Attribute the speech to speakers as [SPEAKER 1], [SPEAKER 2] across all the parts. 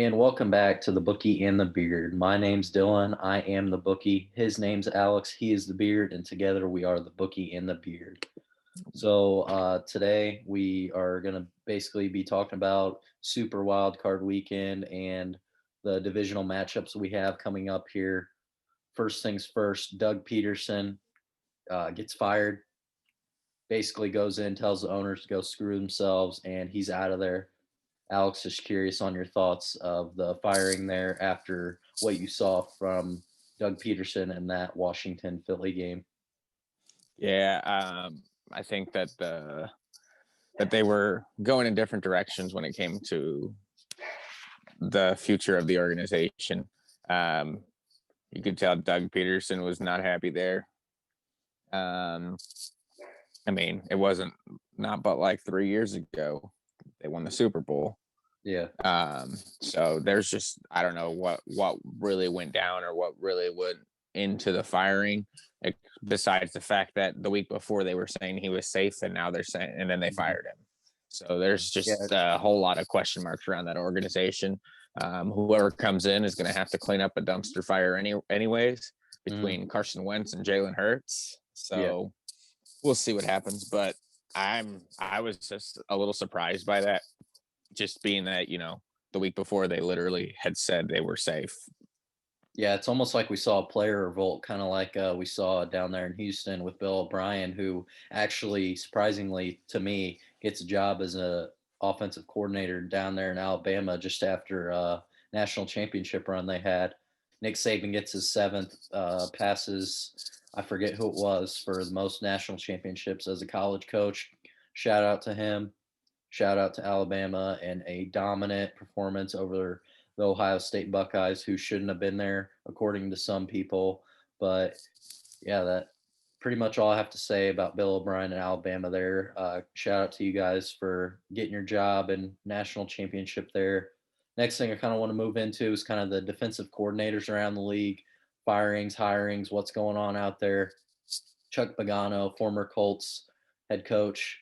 [SPEAKER 1] And welcome back to the Bookie and the Beard. My name's Dylan. I am the Bookie. His name's Alex. He is the Beard, and together we are the Bookie and the Beard. So today we are going to basically be talking about Super Wild Card Weekend and the divisional matchups we have coming up here. First things first, Doug Peterson gets fired, basically goes in, tells the owners to go screw themselves, and he's out of there. Alex, just curious on your thoughts of the firing there after what you saw from Doug Peterson in that Washington Philly game.
[SPEAKER 2] Yeah, I think that they were going in different directions when it came to the future of the organization. You could tell Doug Peterson was not happy there. I mean, it wasn't not but like 3 years ago they won the Super Bowl.
[SPEAKER 1] Yeah.
[SPEAKER 2] So there's just I don't know what really went down or what really went into the firing, besides the fact that the week before they were saying he was safe, and now they're saying, and then they fired him. So there's just a whole lot of question marks around that organization. Whoever comes in is going to have to clean up a dumpster fire anyways between Carson Wentz and Jalen Hurts. So we'll see what happens. But I was just a little surprised by that, just being that, the week before they literally had said they were safe.
[SPEAKER 1] Yeah, it's almost like we saw a player revolt, kind of like we saw down there in Houston with Bill O'Brien, who actually, surprisingly to me, gets a job as a offensive coordinator down there in Alabama just after national championship run they had. Nick Saban gets his seventh passes. I forget who it was for the most national championships as a college coach. Shout out to him. Shout out to Alabama and a dominant performance over the Ohio State Buckeyes, who shouldn't have been there, according to some people. But yeah, that pretty much all I have to say about Bill O'Brien and Alabama there. Shout out to you guys for getting your job and national championship there. Next thing I kind of want to move into is kind of the defensive coordinators around the league, firings, hirings, what's going on out there. Chuck Pagano, former Colts head coach,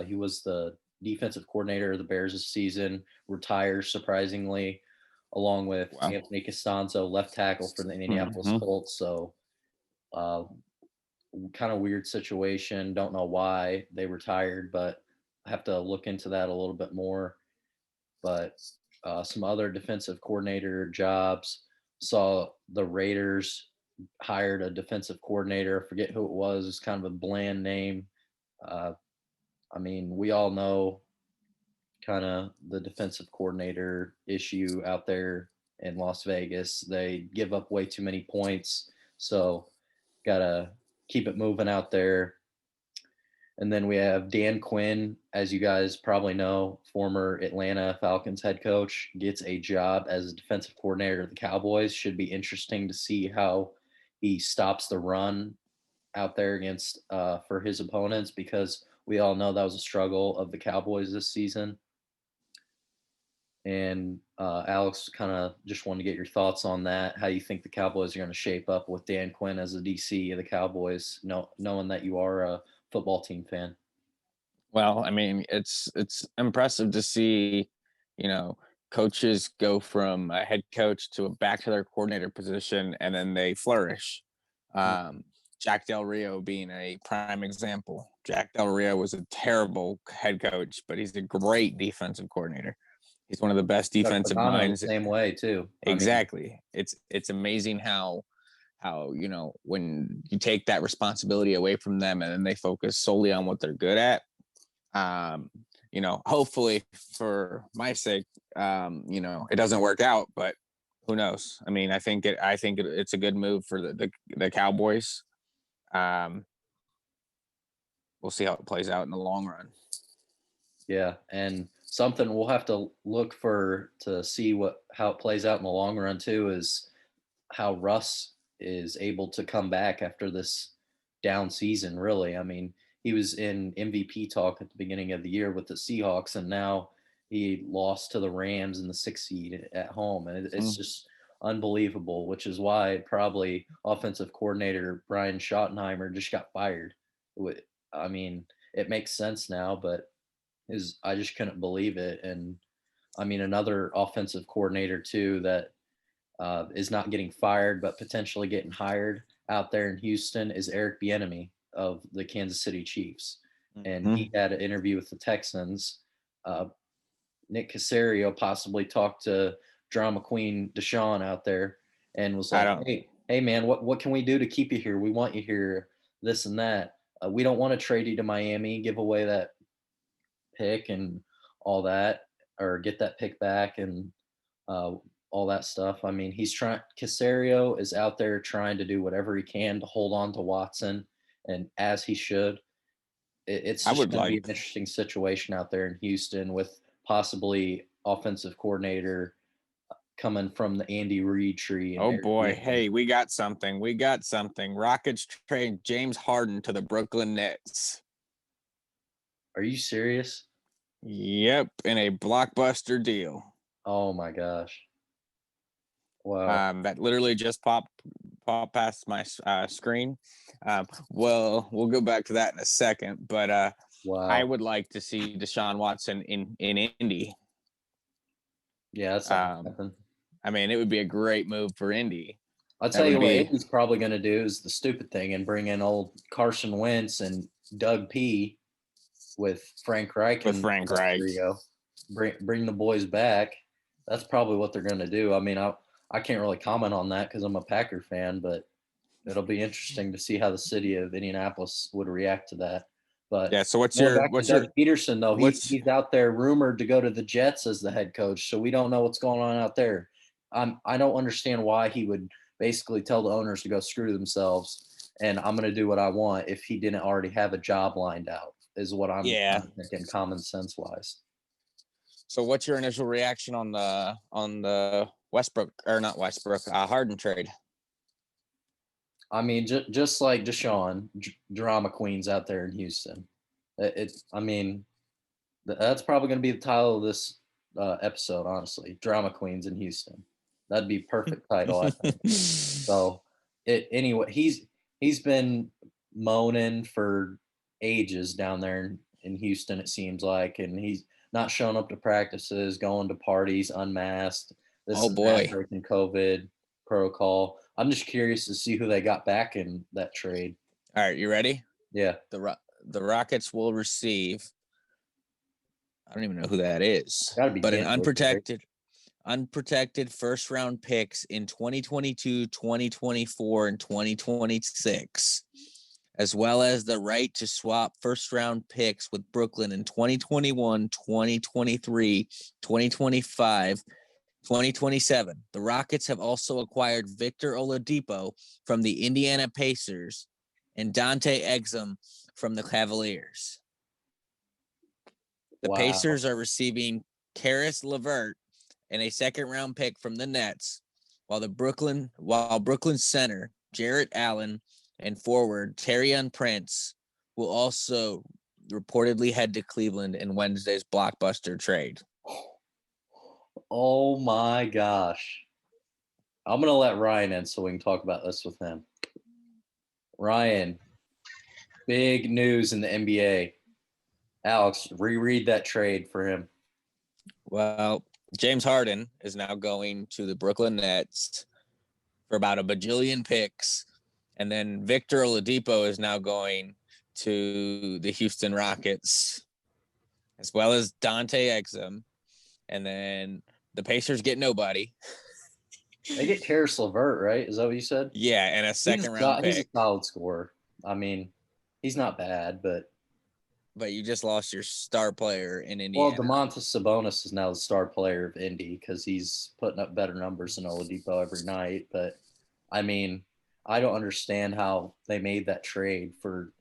[SPEAKER 1] he was the defensive coordinator of the Bears this season, retires surprisingly, along with Anthony Costanzo, left tackle for the Indianapolis Colts. So kind of weird situation. Don't know why they retired, but I have to look into that a little bit more. But some other defensive coordinator jobs. Saw the Raiders hired a defensive coordinator. I forget who it was. It's kind of a bland name. I mean, we all know kind of the defensive coordinator issue out there in Las Vegas. They give up way too many points. So, got to keep it moving out there. And then we have Dan Quinn, as you guys probably know, former Atlanta Falcons head coach, gets a job as a defensive coordinator of the Cowboys. Should be interesting to see how he stops the run out there against for his opponents, because we all know that was a struggle of the Cowboys this season. And Alex, kind of just wanted to get your thoughts on that. How you think the Cowboys are going to shape up with Dan Quinn as the DC of the Cowboys, knowing that you are a football team fan?
[SPEAKER 2] Well, I mean, it's impressive to see, coaches go from a head coach to back to their coordinator position, and then they flourish. Jack Del Rio being a prime example. Jack Del Rio was a terrible head coach, but he's a great defensive coordinator. He's one of the best defensive minds.
[SPEAKER 1] The same way too.
[SPEAKER 2] Exactly. It's amazing how when you take that responsibility away from them and then they focus solely on what they're good at. Hopefully for my sake, it doesn't work out, but who knows? I mean, I think it's a good move for the Cowboys. We'll see how it plays out in the long run.
[SPEAKER 1] Yeah, and something we'll have to look for to see how it plays out in the long run too is how Russ is able to come back after this down season. Really, I mean, he was in MVP talk at the beginning of the year with the Seahawks, and now he lost to the Rams in the 6th seed at home, and it's just unbelievable. Which is why probably offensive coordinator Brian Schottenheimer just got fired. I mean, it makes sense now, but I just couldn't believe it. And I mean, another offensive coordinator too that is not getting fired but potentially getting hired out there in Houston is Eric Bieniemy of the Kansas City Chiefs, and
[SPEAKER 2] Mhm.
[SPEAKER 1] he had an interview with the Texans. Uh, Nick Casario possibly talked to drama queen Deshaun out there and was
[SPEAKER 2] I
[SPEAKER 1] like,
[SPEAKER 2] don't.
[SPEAKER 1] hey man, what can we do to keep you here? We want you here, this and that. We don't want to trade you to Miami, give away that pick and all that, or get that pick back and uh, all that stuff. I mean, he's trying. Casario is out there trying to do whatever he can to hold on to Watson, and as he should. It's
[SPEAKER 2] I
[SPEAKER 1] just
[SPEAKER 2] would
[SPEAKER 1] going to be
[SPEAKER 2] like.
[SPEAKER 1] an interesting situation out there in Houston with possibly offensive coordinator coming from the Andy Reid tree and
[SPEAKER 2] Oh
[SPEAKER 1] Eric
[SPEAKER 2] boy,
[SPEAKER 1] Bieniemy.
[SPEAKER 2] hey, we got something. We got something. Rockets trade James Harden to the Brooklyn Nets.
[SPEAKER 1] Are you serious?
[SPEAKER 2] Yep, in a blockbuster deal.
[SPEAKER 1] Oh my gosh! Wow!
[SPEAKER 2] That literally just popped past my screen. Well, we'll go back to that in a second, but I
[SPEAKER 1] Wow!
[SPEAKER 2] would like to see Deshaun Watson in Indy.
[SPEAKER 1] Yeah, that's not gonna
[SPEAKER 2] Um,
[SPEAKER 1] happen.
[SPEAKER 2] I mean, it would be a great move for Indy.
[SPEAKER 1] I'll
[SPEAKER 2] That
[SPEAKER 1] tell
[SPEAKER 2] would
[SPEAKER 1] you what,
[SPEAKER 2] be
[SPEAKER 1] Indy's probably going to do is the stupid thing and bring in old Carson Wentz and Doug P with Frank Reich
[SPEAKER 2] with
[SPEAKER 1] and
[SPEAKER 2] Frank
[SPEAKER 1] that
[SPEAKER 2] Reich.
[SPEAKER 1] trio. Bring the boys back. That's probably what they're going to do. I mean, I can't really comment on that because I'm a Packer fan, but it'll be interesting to see how the city of Indianapolis would react to that. But
[SPEAKER 2] Yeah. So what's
[SPEAKER 1] going
[SPEAKER 2] your
[SPEAKER 1] back to Doug Peterson, though,
[SPEAKER 2] what's
[SPEAKER 1] he's out there rumored to go to the Jets as the head coach, so we don't know what's going on out there. I don't understand why he would basically tell the owners to go screw themselves, and I'm going to do what I want if he didn't already have a job lined out. Is what I'm
[SPEAKER 2] yeah.
[SPEAKER 1] thinking, common sense wise.
[SPEAKER 2] So what's your initial reaction on the Westbrook or not Westbrook Harden trade?
[SPEAKER 1] I mean, just like Deshaun, drama queens out there in Houston. I mean, that's probably going to be the title of this episode. Honestly, drama queens in Houston. That'd be perfect title, I think. So, anyway, he's been moaning for ages down there in Houston. It seems like, and he's not showing up to practices, going to parties unmasked, this
[SPEAKER 2] Oh
[SPEAKER 1] and that,
[SPEAKER 2] boy.
[SPEAKER 1] breaking COVID protocol. I'm just curious to see who they got back in that trade.
[SPEAKER 2] All right, you ready?
[SPEAKER 1] Yeah,
[SPEAKER 2] The Rockets will receive. I don't even know who that is,
[SPEAKER 1] got to be
[SPEAKER 2] but an
[SPEAKER 1] Dinwiddie, right?
[SPEAKER 2] unprotected first round picks in 2022, 2024, and 2026, as well as the right to swap first round picks with Brooklyn in 2021, 2023, 2025, 2027. The Rockets have also acquired Victor Oladipo from the Indiana Pacers and Dante Exum from the Cavaliers. The
[SPEAKER 1] Wow.
[SPEAKER 2] Pacers are receiving Karis LeVert and a second round pick from the Nets, while Brooklyn center Jarrett Allen and forward Taurean Prince will also reportedly head to Cleveland in Wednesday's blockbuster trade.
[SPEAKER 1] Oh my gosh. I'm gonna let Ryan in so we can talk about this with him. Ryan, big news in the NBA. Alex, reread that trade for him.
[SPEAKER 2] Well, James Harden is now going to the Brooklyn Nets for about a bajillion picks. And then Victor Oladipo is now going to the Houston Rockets, as well as Dante Exum. And then the Pacers get nobody.
[SPEAKER 1] They get Karis LeVert, right? Is that what you said?
[SPEAKER 2] Yeah, and a second round
[SPEAKER 1] He's a
[SPEAKER 2] pick.
[SPEAKER 1] solid scorer. I mean, he's not bad, but
[SPEAKER 2] But you just lost your star player in
[SPEAKER 1] well,
[SPEAKER 2] Indiana.
[SPEAKER 1] Domantas Sabonis is now the star player of Indy because he's putting up better numbers than Oladipo every night. But I mean, I don't understand how they made that trade for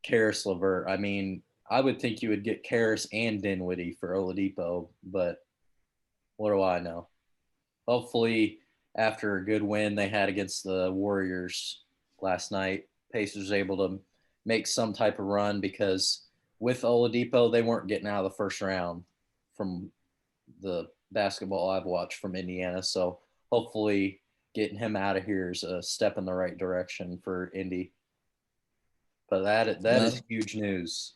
[SPEAKER 1] Karis LeVert. I mean, I would think you would get Karis and Dinwiddie for Oladipo, but what do I know? Hopefully, after a good win they had against the Warriors last night, Pacers able to make some type of run because with Oladipo, they weren't getting out of the first round from the basketball I've watched from Indiana. So hopefully, getting him out of here is a step in the right direction for Indy. But that is
[SPEAKER 2] Well,
[SPEAKER 1] huge news.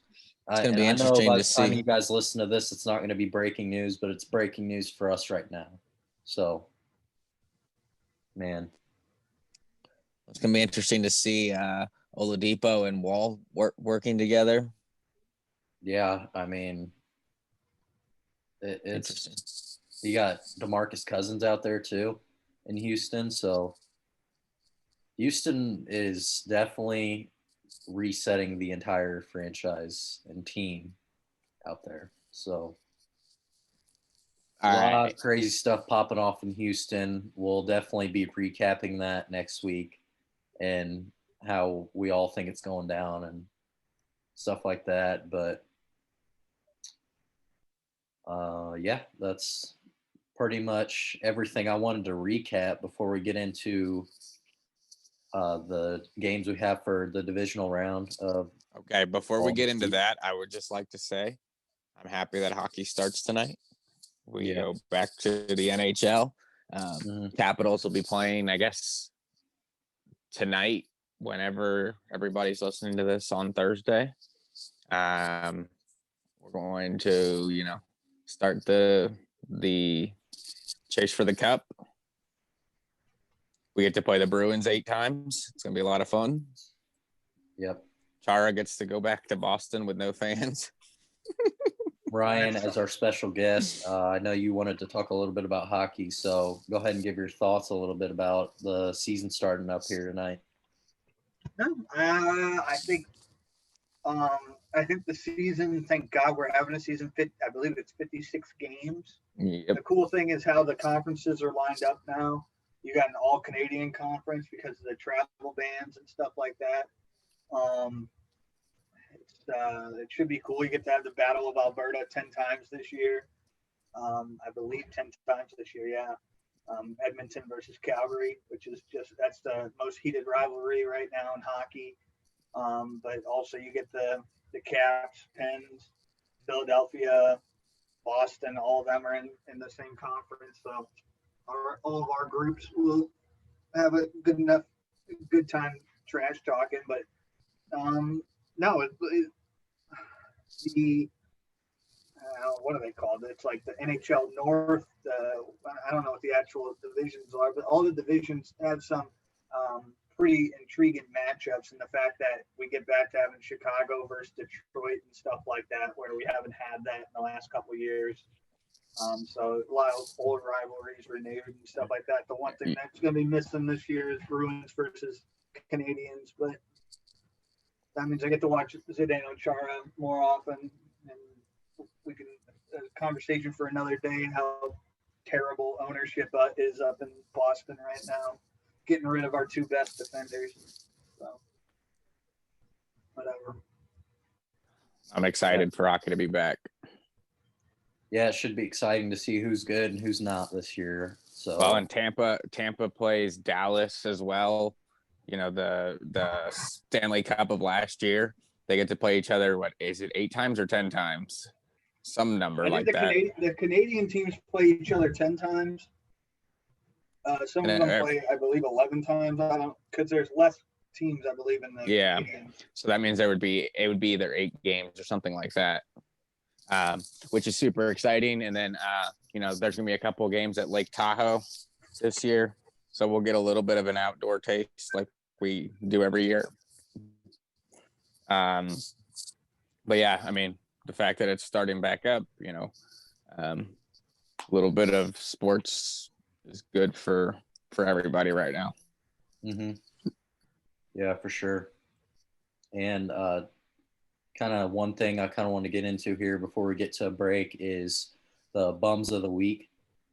[SPEAKER 2] It's going to
[SPEAKER 1] And
[SPEAKER 2] be
[SPEAKER 1] I know
[SPEAKER 2] interesting
[SPEAKER 1] by
[SPEAKER 2] to
[SPEAKER 1] the time
[SPEAKER 2] see.
[SPEAKER 1] you guys listen to this, it's not going to be breaking news, but it's breaking news for us right now. So, man,
[SPEAKER 2] It's going to be interesting to see Oladipo and Wall working together.
[SPEAKER 1] yeah, I mean,
[SPEAKER 2] Interesting.
[SPEAKER 1] it's you got DeMarcus Cousins out there too in Houston, so Houston is definitely resetting the entire franchise and team out there. So a
[SPEAKER 2] All
[SPEAKER 1] lot
[SPEAKER 2] right.
[SPEAKER 1] of crazy stuff popping off in Houston. We'll definitely be recapping that next week and how we all think it's going down and stuff like that. But yeah, that's pretty much everything I wanted to recap before we get into the games we have for the divisional round of
[SPEAKER 2] Okay. Before we
[SPEAKER 1] all
[SPEAKER 2] get
[SPEAKER 1] the
[SPEAKER 2] into
[SPEAKER 1] seasons.
[SPEAKER 2] that, I would just like to say I'm happy that hockey starts tonight. We
[SPEAKER 1] Yeah.
[SPEAKER 2] go back to the NHL.
[SPEAKER 1] Mhm.
[SPEAKER 2] Capitals will be playing, I guess, tonight, whenever everybody's listening to this on Thursday. Um, we're going to, start the chase for the cup. We get to play the Bruins 8 times. It's gonna be a lot of fun.
[SPEAKER 1] Yep.
[SPEAKER 2] Chara gets to go back to Boston with no fans.
[SPEAKER 1] Ryan, as our special guest, I know you wanted to talk a little bit about hockey, so go ahead and give your thoughts a little bit about the season starting up here tonight.
[SPEAKER 3] No, I think the season. Thank God we're having a season. I believe it's 56 games.
[SPEAKER 2] Yep.
[SPEAKER 3] The cool thing is how the conferences are lined up now. You got an all Canadian conference because of the travel bans and stuff like that. Um, it should be cool. You get to have the Battle of Alberta 10 times this year. I believe 10 times this year. Yeah. Edmonton versus Calgary, which is that's the most heated rivalry right now in hockey. But also you get the Caps, Pens, Philadelphia, Boston. All of them are in the same conference. So all of our groups will have a good time trash talking. But no, the what are they called? It's like the NHL North. I don't know what the actual divisions are, but all the divisions have some pretty intriguing matchups. And the fact that we get back to having Chicago versus Detroit and stuff like that, where we haven't had that in the last couple of years. So a lot of old rivalries renewed and stuff like that. The one thing that's going to be missing this year is Bruins versus Canadians, but that means I get to watch Zdeno Chara more often, and we can conversation for another day how terrible ownership is up in Boston right now, getting rid of our two best defenders. So whatever.
[SPEAKER 2] I'm excited for Rocky to be back.
[SPEAKER 1] Yeah, it should be exciting to see who's good and who's not this year. So
[SPEAKER 2] Well, and Tampa plays Dallas as well. The Stanley Cup of last year. They get to play each other. What is it? 8 times or 10 times? Some number
[SPEAKER 3] I think
[SPEAKER 2] like that.
[SPEAKER 3] The Canadian teams play each other 10 times. Some of them play, I believe, 11 times. I don't because there's less teams, I believe, in the Canadian.
[SPEAKER 2] So that means it would be either 8 games or something like that, which is super exciting. And then there's gonna be a couple of games at Lake Tahoe this year, so we'll get a little bit of an outdoor taste like we do every year. But yeah, I mean, the fact that it's starting back up, a little bit of sports is good for everybody right now.
[SPEAKER 1] Mm-hmm. Yeah, for sure. And kind of one thing I kind of want to get into here before we get to a break is the bums of the week.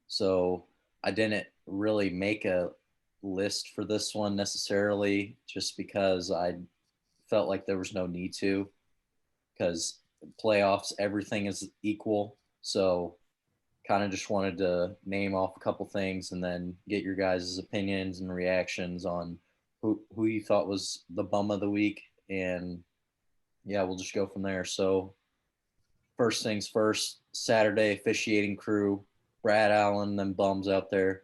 [SPEAKER 1] So I didn't really make a list for this one necessarily just because I felt like there was no need to because playoffs, everything is equal. So kind of just wanted to name off a couple things and then get your guys' opinions and reactions on who you thought was the bum of the week. And yeah, we'll just go from there. So first things first, Saturday officiating crew, Brad Allen, them bums out there.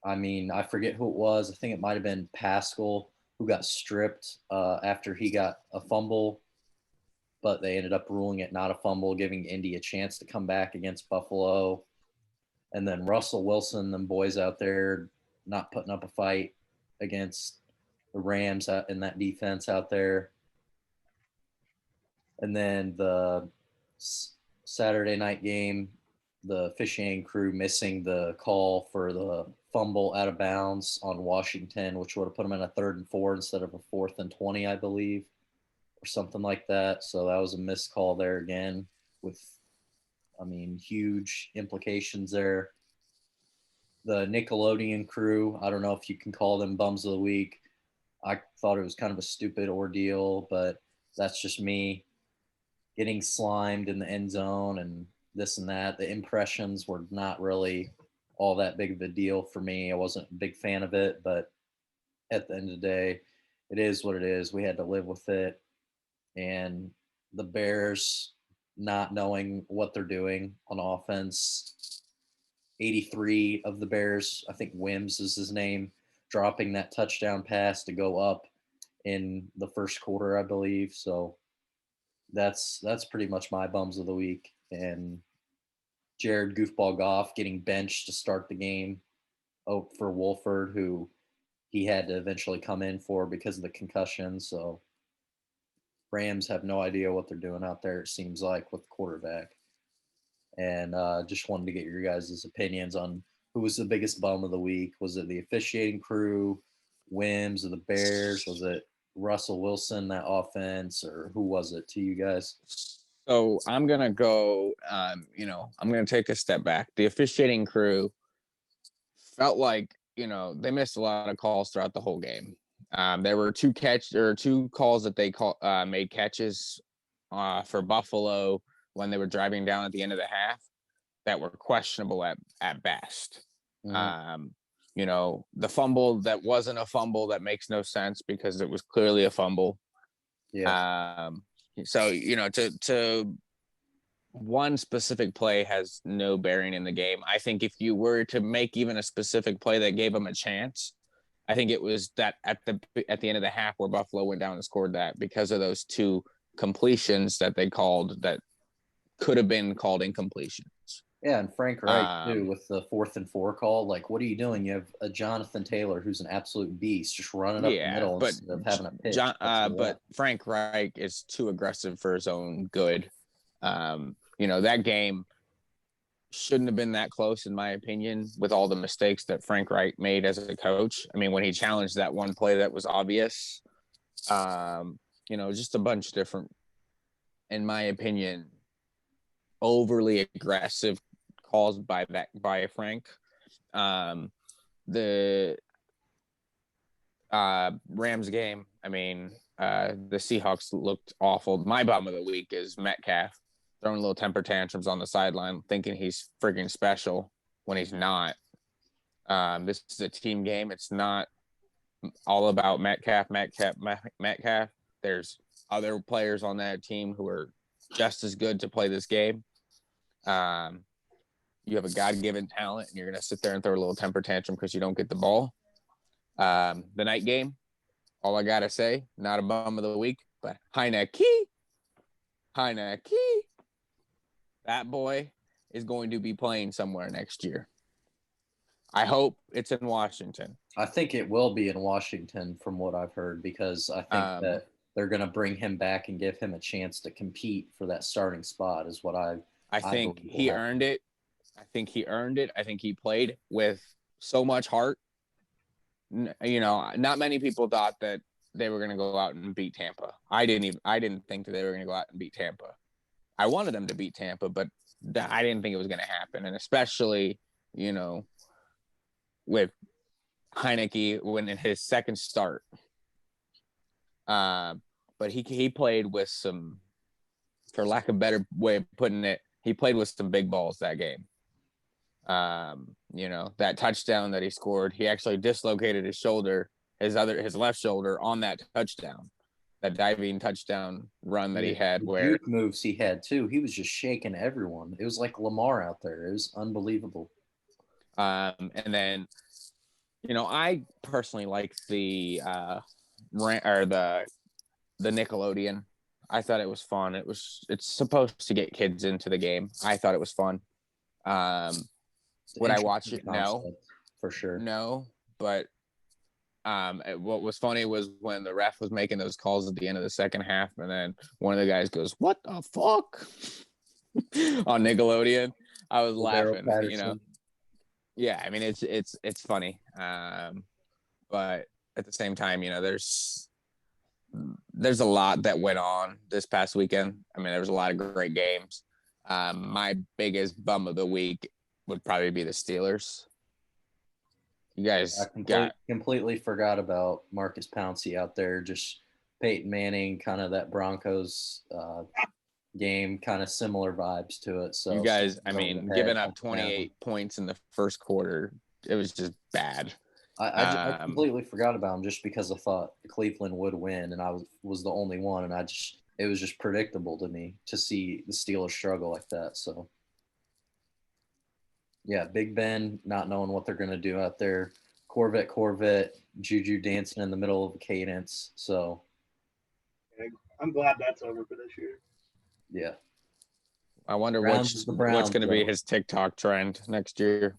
[SPEAKER 1] I mean, I forget who it was. I think it might have been Pascal who got stripped after he got a fumble. but they ended up ruling it not a fumble, giving Indy a chance to come back against Buffalo. And then Russell Wilson, them boys out there not putting up a fight against the Rams in that defense out there. And then the Saturday night game, the officiating crew missing the call for the fumble out of bounds on Washington, which would have put them in a 3rd and 4 instead of a 4th and 20, I believe, or something like that. So that was a missed call there again with, huge implications there. The Nickelodeon crew, I don't know if you can call them bums of the week. I thought it was kind of a stupid ordeal, but that's just me. Getting slimed in the end zone and this and that. The impressions were not really all that big of a deal for me. I wasn't a big fan of it, but at the end of the day, it is what it is. We had to live with it. And the Bears not knowing what they're doing on offense. 83 of the Bears, I think Wims is his name, dropping that touchdown pass to go up in the first quarter, I believe. So that's pretty much my bums of the week. And Jared Goofball Goff getting benched to start the game for Wolford, who he had to eventually come in for because of the concussion. So Rams have no idea what they're doing out there, it seems like, with the quarterback. And just wanted to get your guys' opinions on who was the biggest bum of the week. Was it the officiating crew, Wims, or the Bears? Was it Russell Wilson, that offense, or who was it to you guys?
[SPEAKER 2] So I'm going to go, I'm going to take a step back. The officiating crew felt like, they missed a lot of calls throughout the whole game. There were two calls that they made catches for Buffalo when they were driving down at the end of the half that were questionable at best. Mm-hmm. The fumble that wasn't a fumble, that makes no sense because it was clearly a fumble.
[SPEAKER 1] Yeah.
[SPEAKER 2] So, to one specific play has no bearing in the game. I think if you were to make even a specific play that gave them a chance, I think it was that at the end of the half where Buffalo went down and scored that because of those two completions that they called that could have been called incompletions.
[SPEAKER 1] Yeah, and Frank Reich, too, with the 4th and 4 call. Like, what are you doing? You have a Jonathan Taylor who's an absolute beast, just running up the middle instead of having a pitch.
[SPEAKER 2] But Frank Reich is too aggressive for his own good. That game shouldn't have been that close, in my opinion, with all the mistakes that Frank Reich made as a coach. I mean, when he challenged that one play that was obvious, just a bunch of different, in my opinion, overly aggressive calls by Frank. The Rams game, the Seahawks looked awful. My bum of the week is Metcalf throwing little temper tantrums on the sideline, thinking he's friggin' special when he's not. This is a team game. It's not all about Metcalf. There's other players on that team who are just as good to play this game. You have a God-given talent, and you're going to sit there and throw a little temper tantrum because you don't get the ball. The night game, all I got to say, not a bum of the week, but Heineke. That boy is going to be playing somewhere next year. I hope it's in Washington.
[SPEAKER 1] I think it will be in Washington from what I've heard, because I think that they're going to bring him back and give him a chance to compete for that starting spot is what I
[SPEAKER 2] think he earned it. I think he played with so much heart. Not many people thought that they were going to go out and beat Tampa. I didn't think that they were going to go out and beat Tampa. I wanted them to beat Tampa, but I didn't think it was going to happen. And especially, with Heineke when in his second start. But he played with some, for lack of a better way of putting it, he played with some big balls that game. That touchdown that he scored, he actually dislocated his left shoulder on that touchdown, that diving touchdown run that he had. Where
[SPEAKER 1] juke moves he had too, he was just shaking everyone. It was like Lamar out there. It was unbelievable.
[SPEAKER 2] And then, I personally like the Nickelodeon. I thought it was fun. It's supposed to get kids into the game. I thought it was fun. Would I watch it? No,
[SPEAKER 1] for sure.
[SPEAKER 2] No, but what was funny was when the ref was making those calls at the end of the second half, and then one of the guys goes, "What the fuck?" on Nickelodeon. I was laughing. Yeah, I mean it's funny, but at the same time, there's a lot that went on this past weekend. I mean, there was a lot of great games. My biggest bum of the week would probably be the Steelers. You guys
[SPEAKER 1] completely forgot about Marcus Pouncey out there. Just Peyton Manning, kind of that Broncos game, kind of similar vibes to it. So
[SPEAKER 2] you guys, I mean, giving up 28 points in the first quarter, it was just bad.
[SPEAKER 1] I completely forgot about him just because I thought Cleveland would win, and I was the only one, and it was just predictable to me to see the Steelers struggle like that. So. Yeah, Big Ben not knowing what they're going to do out there. Corvette, Juju dancing in the middle of a cadence. So
[SPEAKER 3] I'm glad that's over for this year.
[SPEAKER 1] Yeah.
[SPEAKER 2] I wonder what's going to be his TikTok trend next year.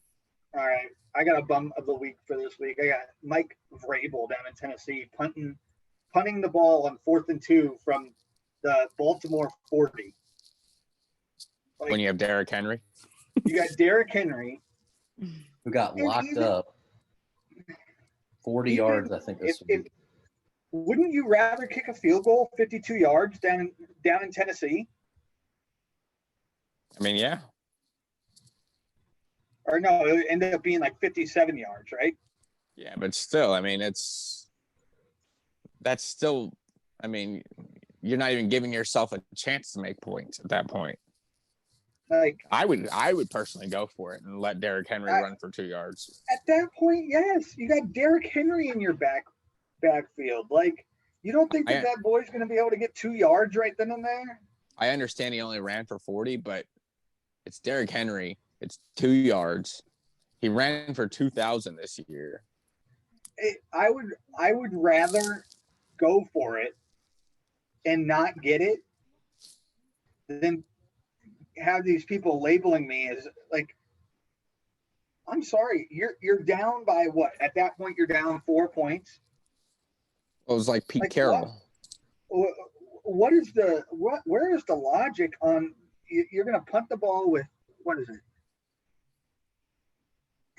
[SPEAKER 3] All right. I got a bum of the week for this week. I got Mike Vrabel down in Tennessee punting the ball on 4th and 2 from the Baltimore 40.
[SPEAKER 2] When you have Derrick Henry?
[SPEAKER 3] You got Derrick Henry,
[SPEAKER 1] who got locked up 40 yards, I think.
[SPEAKER 3] Wouldn't you rather kick a field goal 52 yards down in Tennessee?
[SPEAKER 2] I mean, yeah.
[SPEAKER 3] Or no, it ended up being like 57 yards, right?
[SPEAKER 2] Yeah, but still, I mean, that's still, I mean, you're not even giving yourself a chance to make points at that point.
[SPEAKER 3] Like
[SPEAKER 2] I would personally go for it and let Derrick Henry run for 2 yards.
[SPEAKER 3] At that point, yes, you got Derrick Henry in your backfield. Like, you don't think that boy's going to be able to get 2 yards right then and there?
[SPEAKER 2] I understand he only ran for 40, but it's Derrick Henry. It's 2 yards. He ran for 2,000 this year.
[SPEAKER 3] I would rather go for it and not get it than have these people labeling me as like, I'm sorry, you're down by what? At that point, you're down 4 points.
[SPEAKER 2] Well, it was like Pete Carroll.
[SPEAKER 3] Where is the logic on you're going to punt the ball with, what is it?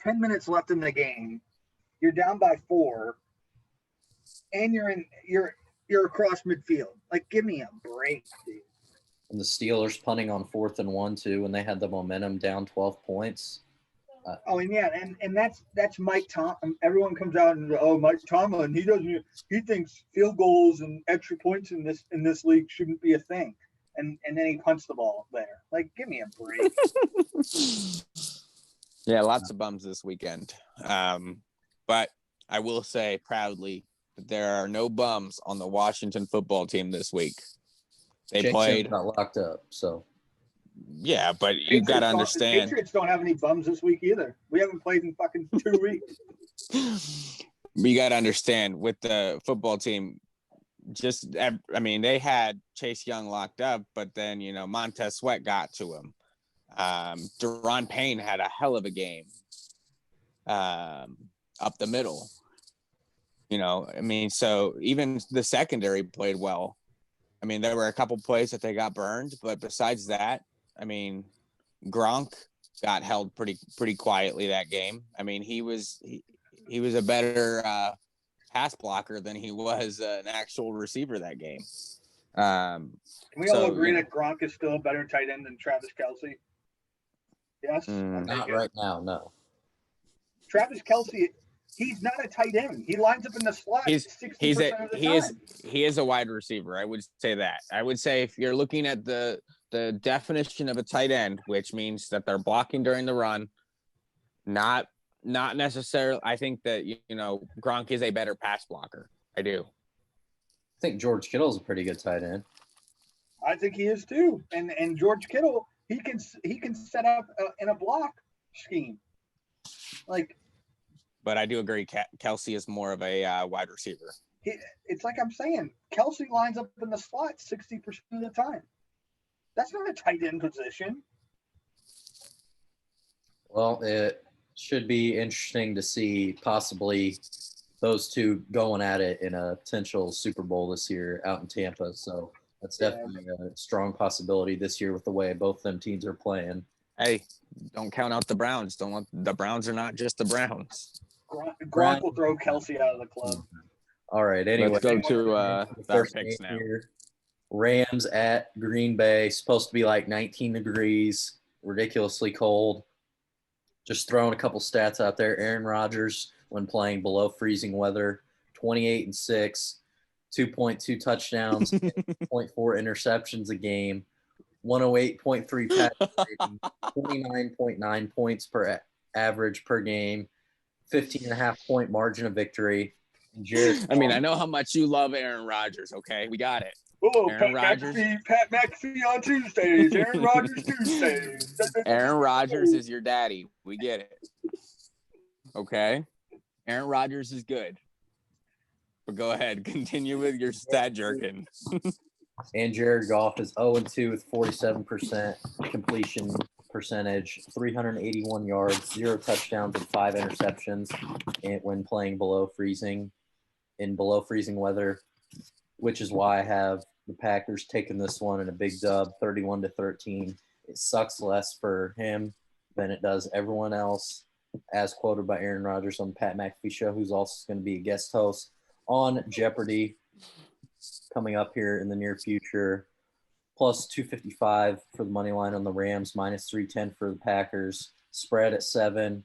[SPEAKER 3] 10 minutes left in the game. You're down by 4, and you're across midfield. Like, give me a break, dude.
[SPEAKER 1] And the Steelers punting on 4th and 1 too, when they had the momentum down 12 points.
[SPEAKER 3] And that's Mike Tomlin. Everyone comes out and Mike Tomlin, he thinks field goals and extra points in this league shouldn't be a thing. And then he punts the ball there. Like, give me a break.
[SPEAKER 2] Yeah, lots of bums this weekend. But I will say proudly that there are no bums on the Washington football team this week. They played.
[SPEAKER 1] Got locked up, so.
[SPEAKER 2] Yeah, but you got to understand.
[SPEAKER 3] The Patriots don't have any bums this week either. We haven't played in fucking 2 weeks.
[SPEAKER 2] You got to understand with the football team, they had Chase Young locked up, but then, Montez Sweat got to him. Deron Payne had a hell of a game up the middle. So even the secondary played well. I mean, there were a couple plays that they got burned, but besides that, I mean, Gronk got held pretty quietly that game. I mean, he was a better pass blocker than he was an actual receiver that game.
[SPEAKER 3] Can we all agree that Gronk is still a better tight end than Travis Kelce? Yes?
[SPEAKER 1] Not right now, no.
[SPEAKER 3] Travis Kelce, he's not a tight end. He lines up in the slot 60% of the time.
[SPEAKER 2] He is a wide receiver. I would say that. I would say if you're looking at the definition of a tight end, which means that they're blocking during the run, not necessarily. I think that Gronk is a better pass blocker. I do.
[SPEAKER 1] I think George Kittle is a pretty good tight end.
[SPEAKER 3] I think he is too. And George Kittle, he can set up in a block scheme. Like.
[SPEAKER 2] But I do agree, Kelce is more of a wide receiver.
[SPEAKER 3] It's like I'm saying, Kelsey lines up in the slot 60% of the time. That's not a tight end position.
[SPEAKER 1] Well, it should be interesting to see possibly those two going at it in a potential Super Bowl this year out in Tampa. So that's definitely a strong possibility this year with the way both them teams are playing.
[SPEAKER 2] Hey, don't count out the Browns. The Browns are not just the Browns.
[SPEAKER 3] Gronk will throw Kelsey out of the club.
[SPEAKER 1] All right. Anyway,
[SPEAKER 2] let's go to our picks now.
[SPEAKER 1] Here. Rams at Green Bay. Supposed to be like 19 degrees. Ridiculously cold. Just throwing a couple stats out there. Aaron Rodgers, when playing below freezing weather, 28-6, 2.2 touchdowns, 0.4 interceptions a game, 108.3 passer rating, 29.9 points per average per game, 15.5-point margin of victory.
[SPEAKER 2] I mean, I know how much you love Aaron Rodgers. Okay, we got it.
[SPEAKER 3] Oh, Pat McAfee on Tuesdays. Aaron Rodgers Tuesdays.
[SPEAKER 2] Aaron Rodgers is your daddy. We get it. Okay. Aaron Rodgers is good. But go ahead. Continue with your stat jerkin.
[SPEAKER 1] And Jared Goff is 0-2 with 47% completion percentage, 381 yards, 0 touchdowns, and 5 interceptions when playing below freezing weather, which is why I have the Packers taking this one in a big dub, 31-13. It sucks less for him than it does everyone else, as quoted by Aaron Rodgers on the Pat McAfee show, who's also going to be a guest host on Jeopardy coming up here in the near future. Plus 255 for the money line on the Rams, minus 310 for the Packers. Spread at 7.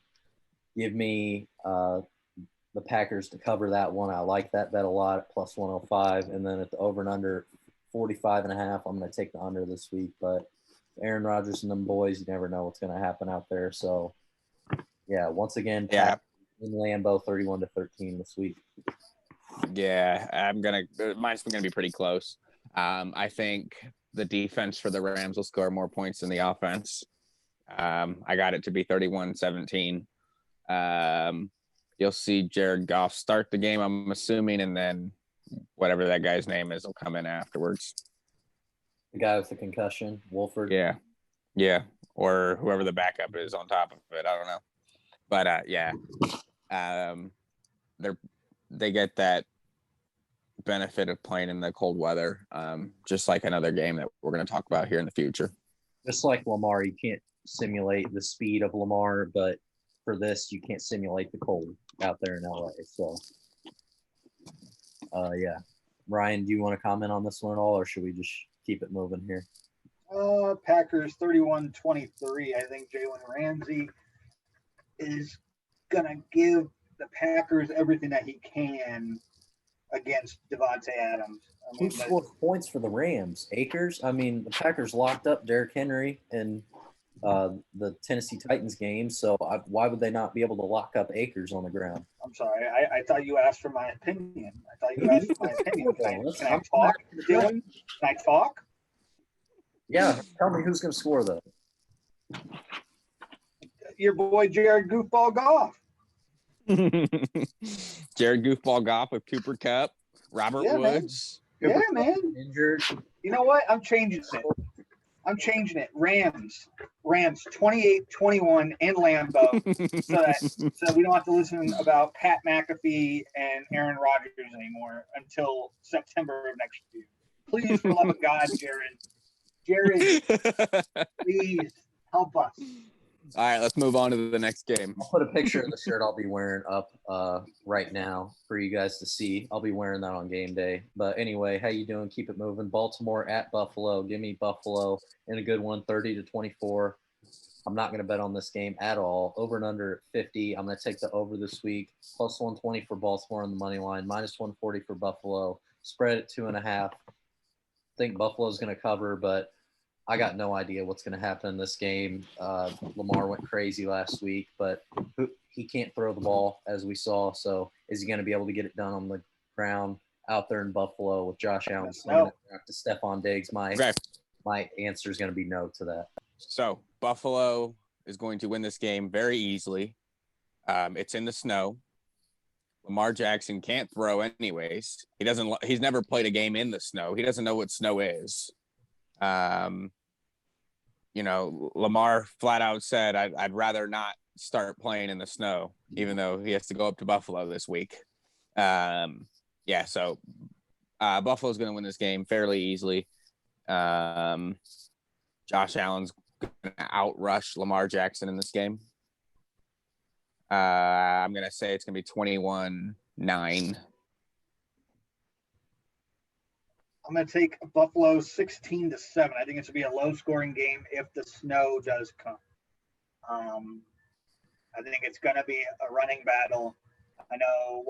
[SPEAKER 1] Give me the Packers to cover that one. I like that bet a lot at plus 105. And then at the over and under 45.5, I'm going to take the under this week. But Aaron Rodgers and them boys, you never know what's going to happen out there. So, yeah, once again, in Lambeau, 31-13 this week.
[SPEAKER 2] Yeah, mine's going to be pretty close. I think the defense for the Rams will score more points than the offense. I got it to be 31-17. You'll see Jared Goff start the game, I'm assuming, and then whatever that guy's name is will come in afterwards.
[SPEAKER 1] The guy with the concussion, Wolford.
[SPEAKER 2] Yeah, or whoever the backup is on top of it. I don't know, but they get that benefit of playing in the cold weather, just like another game that we're going to talk about here in the future.
[SPEAKER 1] Just like Lamar, you can't simulate the speed of Lamar, but for this, you can't simulate the cold out there in LA. So, yeah. Ryan, do you want to comment on this one at all, or should we just keep it moving here?
[SPEAKER 3] Packers 31-23. I think Jalen Ramsey is going to give the Packers everything that he can against Devontae Adams.
[SPEAKER 1] Who scored points for the Rams? Akers? I mean, the Packers locked up Derrick Henry in the Tennessee Titans game, so why would they not be able to lock up Akers on the ground?
[SPEAKER 3] I'm sorry. I thought you asked for my opinion. Can I talk, Dylan? Can I talk?
[SPEAKER 1] Yeah, tell me who's going to score, though.
[SPEAKER 3] Your boy Jared Goofball Goff.
[SPEAKER 2] Jared Goofball Goff with Cooper Kupp, Robert Woods.
[SPEAKER 3] Man. Man.
[SPEAKER 1] Injured.
[SPEAKER 3] You know what? I'm changing it. Rams 28-21 in Lambeau so we don't have to listen about Pat McAfee and Aaron Rodgers anymore until September of next year. Please, for the love of God, Jared, please help us.
[SPEAKER 2] All right, let's move on to the next game.
[SPEAKER 1] I'll put a picture of the shirt I'll be wearing up right now for you guys to see. I'll be wearing that on game day. But anyway, how you doing? Keep it moving. Baltimore at Buffalo. Give me Buffalo in a good one, 30-24. I'm not going to bet on this game at all. Over and under 50. I'm going to take the over this week. Plus 120 for Baltimore on the money line. Minus 140 for Buffalo. Spread at 2.5. I think Buffalo's going to cover, but I got no idea what's going to happen in this game. Lamar went crazy last week, but he can't throw the ball, as we saw. So is he going to be able to get it done on the ground out there in Buffalo with Josh Allen slinging it back to Stephon Diggs? My answer is going to be no to that.
[SPEAKER 2] So Buffalo is going to win this game very easily. It's in the snow. Lamar Jackson can't throw anyways. He's never played a game in the snow. He doesn't know what snow is. Lamar flat out said, I'd rather not start playing in the snow, even though he has to go up to Buffalo this week. So Buffalo's going to win this game fairly easily. Josh Allen's going to outrush Lamar Jackson in this game. I'm going to say it's going to be 21-9.
[SPEAKER 3] I'm going to take Buffalo 16-7. I think it's going to be a low-scoring game if the snow does come. I think it's going to be a running battle. I know,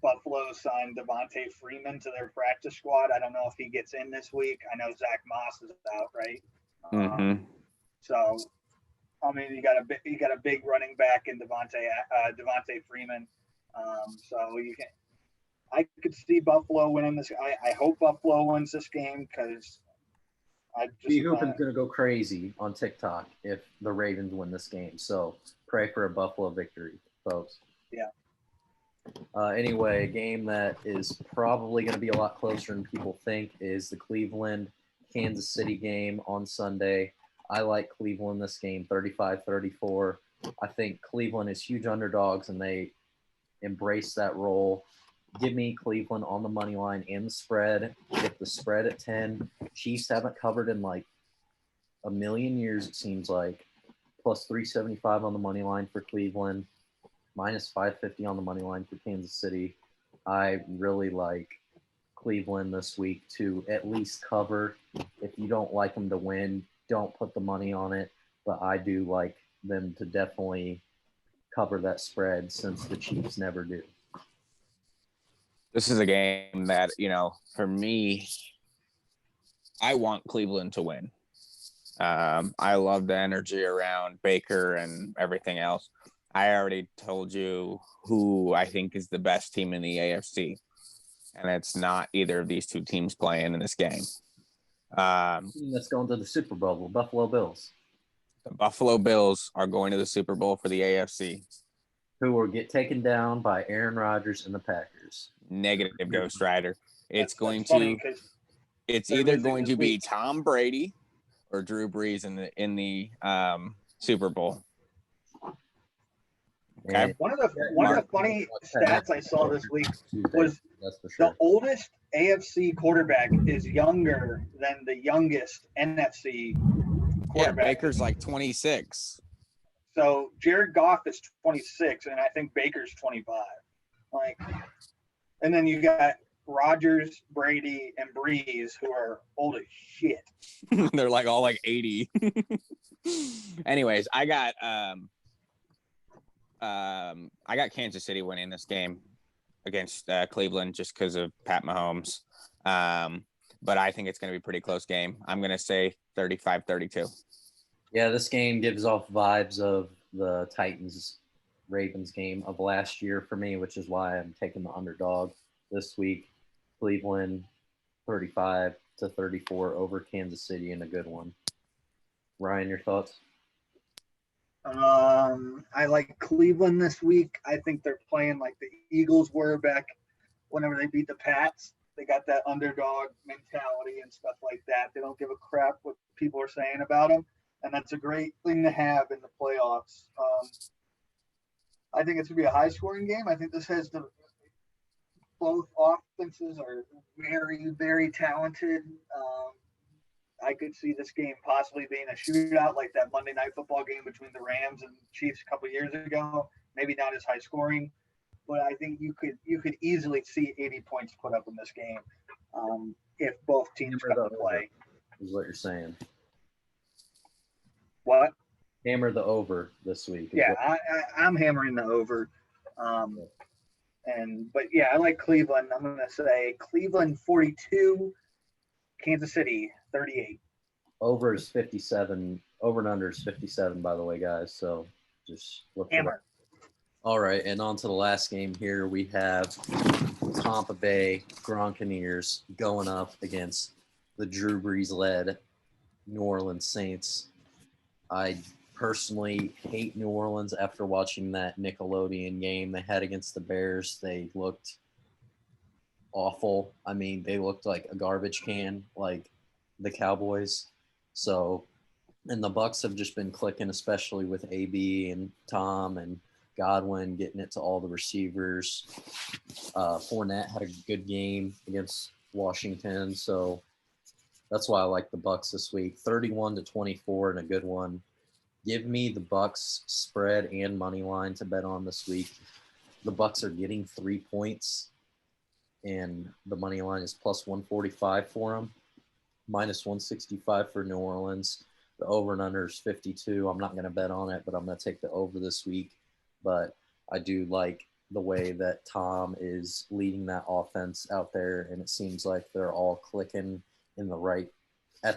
[SPEAKER 3] Buffalo signed Devontae Freeman to their practice squad. I don't know if he gets in this week. I know Zach Moss is out, right? So, I mean, you got a big running back in Devontae Freeman. I could see Buffalo winning this. I hope Buffalo wins this game because
[SPEAKER 1] Hoopin's going to go crazy on TikTok if the Ravens win this game. So pray for a Buffalo victory, folks.
[SPEAKER 3] Yeah.
[SPEAKER 1] Anyway, a game that is probably going to be a lot closer than people think is the Cleveland-Kansas City game on Sunday. I like Cleveland this game, 35-34. I think Cleveland is huge underdogs, and they embrace that role. Give me Cleveland on the money line and the spread. Get the spread at 10. Chiefs haven't covered in like a million years, it seems like. Plus 375 on the money line for Cleveland. Minus 550 on the money line for Kansas City. I really like Cleveland this week to at least cover. If you don't like them to win, don't put the money on it. But I do like them to definitely cover that spread since the Chiefs never do.
[SPEAKER 2] This is a game that, for me, I want Cleveland to win. I love the energy around Baker and everything else. I already told you who I think is the best team in the AFC, and it's not either of these two teams playing in this game.
[SPEAKER 1] Let's go into the Super Bowl, the Buffalo Bills.
[SPEAKER 2] The Buffalo Bills are going to the Super Bowl for the AFC.
[SPEAKER 1] Who will get taken down by Aaron Rodgers and the Packers.
[SPEAKER 2] Negative, Ghost Rider. It's
[SPEAKER 3] It's
[SPEAKER 2] either going to be Tom Brady or Drew Brees in the Super Bowl. Okay.
[SPEAKER 3] One of the funny stats I saw this week was the oldest AFC quarterback is younger than the youngest NFC quarterback.
[SPEAKER 2] Yeah, Baker's like 26.
[SPEAKER 3] So Jared Goff is 26, and I think Baker's 25. And then you got Rodgers, Brady, and Breeze, who are old as shit.
[SPEAKER 2] They're like all like 80. Anyways, I got Kansas City winning this game against Cleveland just because of Pat Mahomes. But I think it's going to be a pretty close game. I'm going to say 35-32.
[SPEAKER 1] Yeah, this game gives off vibes of the Titans-Ravens game of last year for me, which is why I'm taking the underdog this week. Cleveland 35-34 over Kansas City in a good one. Ryan, your thoughts?
[SPEAKER 3] I like Cleveland this week. I think they're playing like the Eagles were back whenever they beat the Pats. They got that underdog mentality and stuff like that. They don't give a crap what people are saying about them, and that's a great thing to have in the playoffs. I think it's going to be a high-scoring game. I think this has both offenses are very, very talented. I could see this game possibly being a shootout like that Monday Night Football game between the Rams and Chiefs a couple of years ago. Maybe not as high scoring, but I think you could easily see 80 points put up in this game if both teams come to play.
[SPEAKER 1] Is what you're saying.
[SPEAKER 3] What?
[SPEAKER 1] Hammer the over this week.
[SPEAKER 3] Yeah, I'm hammering the over. But I like Cleveland. I'm going to say Cleveland 42, Kansas City 38.
[SPEAKER 1] Over is 57. Over and under is 57, by the way, guys. So just look for
[SPEAKER 3] Hammer.
[SPEAKER 1] that. All right, and on to the last game here. We have Tampa Bay Gronkaneers going up against the Drew Brees-led New Orleans Saints. I personally hate New Orleans after watching that Nickelodeon game they had against the Bears. They looked awful. I mean, they looked like a garbage can, like the Cowboys. So, and the Bucks have just been clicking, especially with AB and Tom and Godwin getting it to all the receivers. Fournette had a good game against Washington, so that's why I like the Bucks this week. 31-24 and a good one. Give me the Bucks spread and money line to bet on this week. The Bucks are getting 3 points, and the money line is plus 145 for them, minus 165 for New Orleans. The over and under is 52. I'm not going to bet on it, but I'm going to take the over this week. But I do like the way that Tom is leading that offense out there, and it seems like they're all clicking at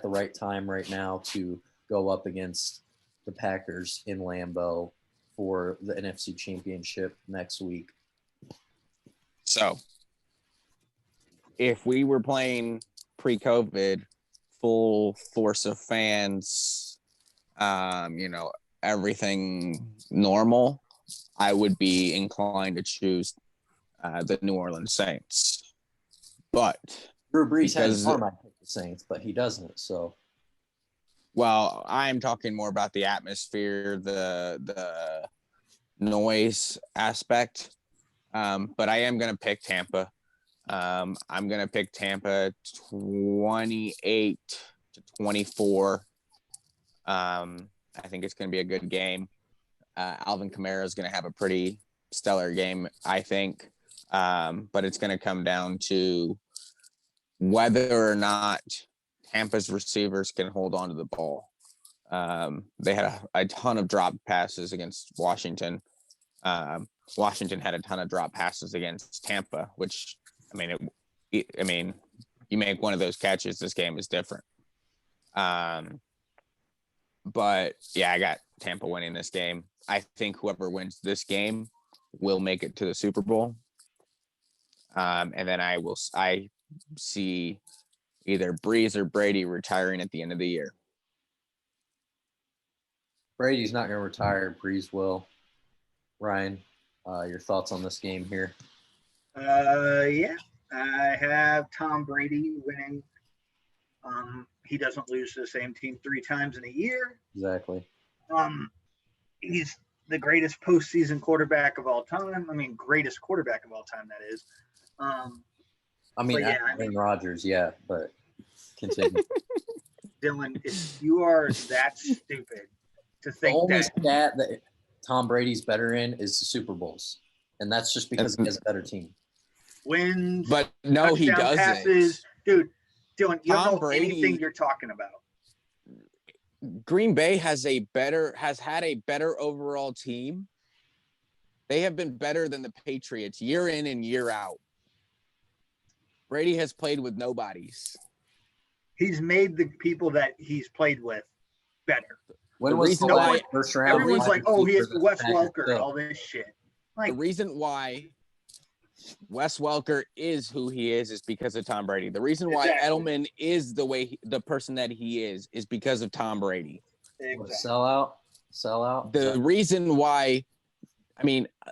[SPEAKER 1] the right time right now to go up against the Packers in Lambeau for the NFC Championship next week.
[SPEAKER 2] So, if we were playing pre-COVID, full force of fans, everything normal, I would be inclined to choose the New Orleans Saints. But
[SPEAKER 1] Drew Brees has might pick the Saints, but he doesn't. So,
[SPEAKER 2] well, I'm talking more about the atmosphere, the noise aspect. But I am going to pick Tampa. I'm going to pick Tampa 28-24. I think it's going to be a good game. Alvin Kamara is going to have a pretty stellar game, I think. But it's going to come down to whether or not Tampa's receivers can hold on to the ball. They had a ton of drop passes against Washington. Washington had a ton of drop passes against Tampa, which, you make one of those catches, this game is different. But yeah, I got Tampa winning this game. I think whoever wins this game will make it to the Super Bowl. And then I see either Breeze or Brady retiring at the end of the year.
[SPEAKER 1] Brady's not going to retire. Breeze will. Ryan, your thoughts on this game here?
[SPEAKER 3] Yeah, I have Tom Brady winning. He doesn't lose to the same team 3 times in a year.
[SPEAKER 1] Exactly.
[SPEAKER 3] He's the greatest postseason quarterback of all time. Greatest quarterback of all time, that is.
[SPEAKER 1] Aaron Rodgers, yeah, but continue.
[SPEAKER 3] Dylan, if you are that stupid to think
[SPEAKER 1] the only stat that Tom Brady's better in is the Super Bowls, and that's just because he has a better team.
[SPEAKER 3] Wins,
[SPEAKER 2] but no, he doesn't.
[SPEAKER 3] Passes. Dude, Dylan, you don't know anything you're talking about.
[SPEAKER 2] Green Bay has had a better overall team. They have been better than the Patriots year in and year out. Brady has played with nobodies.
[SPEAKER 3] He's made the people that he's played with better.
[SPEAKER 1] When was the last first round?
[SPEAKER 3] Everyone's like, oh, he has Wes Welker, all this shit.
[SPEAKER 2] The reason why Wes Welker is who he is because of Tom Brady. The reason why Edelman is the person that he is because of Tom Brady.
[SPEAKER 3] Exactly.
[SPEAKER 1] Sell out.
[SPEAKER 2] The reason why,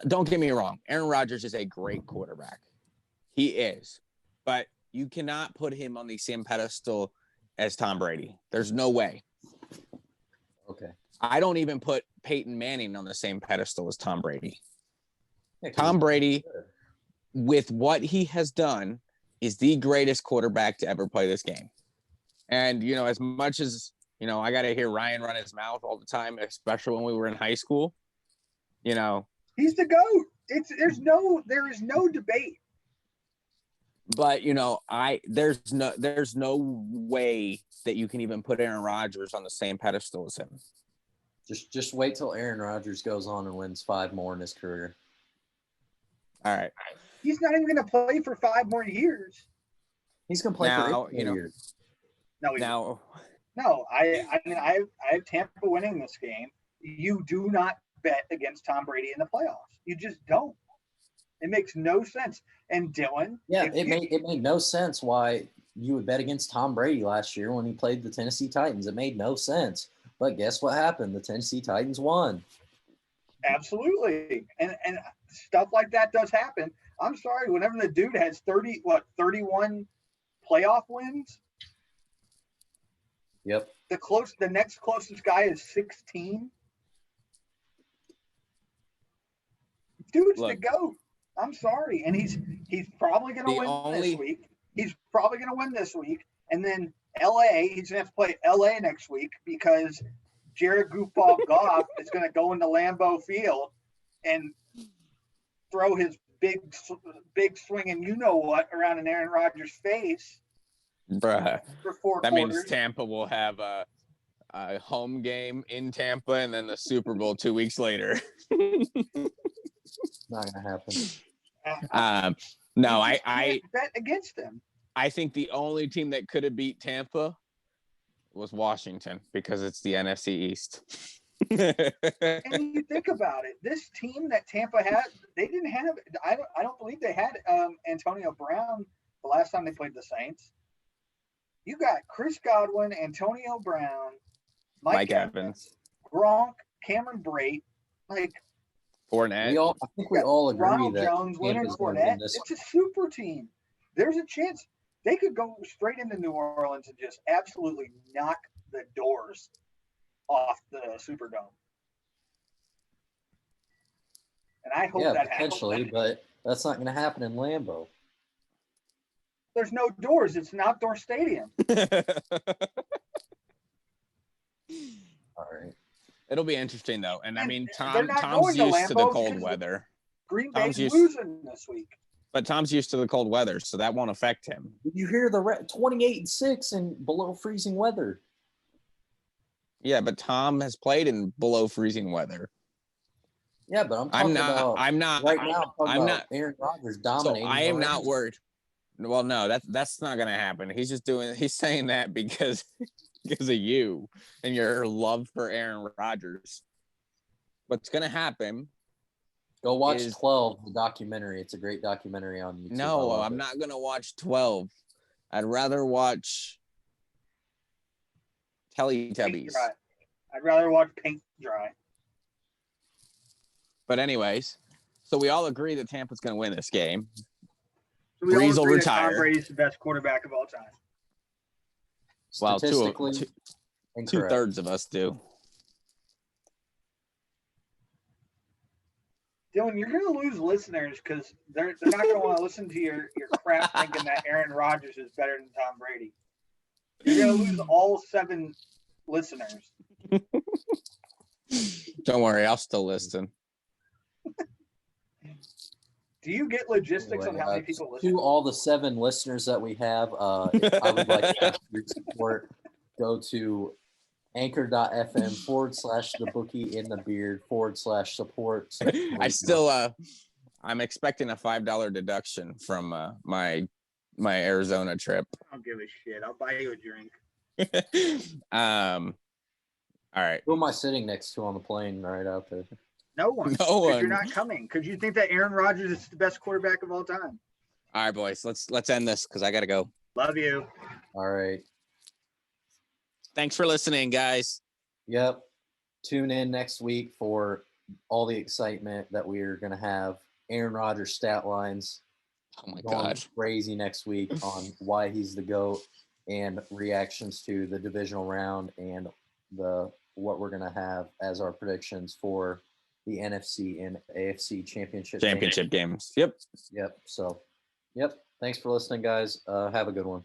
[SPEAKER 2] don't get me wrong, Aaron Rodgers is a great quarterback. He is. But you cannot put him on the same pedestal as Tom Brady. There's no way.
[SPEAKER 1] Okay.
[SPEAKER 2] I don't even put Peyton Manning on the same pedestal as Tom Brady.
[SPEAKER 1] Yeah,
[SPEAKER 2] Tom Brady, with what he has done, is the greatest quarterback to ever play this game. And, as much as, I got to hear Ryan run his mouth all the time, especially when we were in high school,
[SPEAKER 3] He's the GOAT. There is no debate.
[SPEAKER 2] But there's no way that you can even put Aaron Rodgers on the same pedestal as him.
[SPEAKER 1] Just wait till Aaron Rodgers goes on and wins 5 more in his career.
[SPEAKER 2] All right.
[SPEAKER 3] He's not even going to play for 5 more years.
[SPEAKER 1] He's going to play for 8 more years.
[SPEAKER 3] No, I have Tampa winning this game. You do not bet against Tom Brady in the playoffs. You just don't. It makes no sense. And Dylan,
[SPEAKER 1] it made no sense why you would bet against Tom Brady last year when he played the Tennessee Titans. It made no sense. But guess what happened? The Tennessee Titans won.
[SPEAKER 3] Absolutely. And stuff like that does happen. I'm sorry, whenever the dude has 31 playoff wins.
[SPEAKER 1] Yep.
[SPEAKER 3] The next closest guy is 16. Dude's the GOAT. I'm sorry. And he's probably gonna win this week. He's probably gonna win this week. And then LA, he's gonna have to play LA next week because Jared Goofball Goff is gonna go into Lambeau Field and throw his big swinging you know what around in Aaron Rodgers' face.
[SPEAKER 2] Bruh.
[SPEAKER 3] For 4
[SPEAKER 2] that
[SPEAKER 3] quarters.
[SPEAKER 2] Means Tampa will have a home game in Tampa and then the Super Bowl 2 weeks later.
[SPEAKER 1] Not gonna happen.
[SPEAKER 2] No, I
[SPEAKER 3] bet against them.
[SPEAKER 2] I think the only team that could have beat Tampa was Washington because it's the NFC East.
[SPEAKER 3] And you think about it, this team that Tampa had, they didn't have. I don't believe they had Antonio Brown the last time they played the Saints. You got Chris Godwin, Antonio Brown, Mike Evans, Gronk, Cameron Brate, like
[SPEAKER 2] Fournette.
[SPEAKER 1] I think we all agree
[SPEAKER 3] Ronald
[SPEAKER 1] that
[SPEAKER 3] Jones, Leonard Fournette. It's a super team. There's a chance they could go straight into New Orleans and just absolutely knock the doors off the Superdome. And I hope that
[SPEAKER 1] potentially,
[SPEAKER 3] happens.
[SPEAKER 1] but that's not going to happen in Lambeau.
[SPEAKER 3] There's no doors. It's an outdoor stadium.
[SPEAKER 1] All right.
[SPEAKER 2] It'll be interesting though, and I mean, Tom's
[SPEAKER 3] used
[SPEAKER 2] to the cold weather.
[SPEAKER 3] Green Bay's losing this week.
[SPEAKER 2] But Tom's used to the cold weather, so that won't affect him.
[SPEAKER 1] Did you hear the 28-6 and below freezing weather?
[SPEAKER 2] Yeah, but Tom has played in below freezing weather.
[SPEAKER 1] Yeah, but I'm not right now. I'm not Aaron Rodgers dominating.
[SPEAKER 2] So I am not worried. Well, no, that's not going to happen. He's saying that because of you and your love for Aaron Rodgers. What's going to happen?
[SPEAKER 1] Go watch 12, the documentary. It's a great documentary on YouTube.
[SPEAKER 2] No, I'm not going to watch 12. I'd rather watch Teletubbies.
[SPEAKER 3] I'd rather watch Paint Dry.
[SPEAKER 2] But anyways, so we all agree that Tampa's going to win this game.
[SPEAKER 3] So Breeze will retire. Tom Brady's the best quarterback of all time.
[SPEAKER 2] Well, two-thirds of us do.
[SPEAKER 3] Dylan, you're going to lose listeners because they're not going to want to listen to your crap thinking that Aaron Rodgers is better than Tom Brady. You're going to lose all 7 listeners.
[SPEAKER 2] Don't worry, I'll still listen.
[SPEAKER 3] Do you get logistics on how many people listen?
[SPEAKER 1] To all the 7 listeners that we have, I would like to ask your support. Go to anchor.fm/thebookieinthebeard/support.
[SPEAKER 2] I'm expecting a $5 deduction from my Arizona trip.
[SPEAKER 3] I don't give a shit. I'll buy you a drink.
[SPEAKER 2] All right.
[SPEAKER 1] Who am I sitting next to on the plane right out there?
[SPEAKER 3] No one. Because you're not coming. Because you think that Aaron Rodgers is the best quarterback of all time.
[SPEAKER 2] All right, boys. Let's end this because I got to go.
[SPEAKER 3] Love you.
[SPEAKER 1] All right.
[SPEAKER 2] Thanks for listening, guys.
[SPEAKER 1] Yep. Tune in next week for all the excitement that we're going to have. Aaron Rodgers stat lines.
[SPEAKER 2] Oh, my God.
[SPEAKER 1] Crazy next week on why he's the GOAT and reactions to the divisional round and what we're going to have as our predictions for the NFC and AFC championship
[SPEAKER 2] games. Yep.
[SPEAKER 1] So, thanks for listening, guys. Have a good one.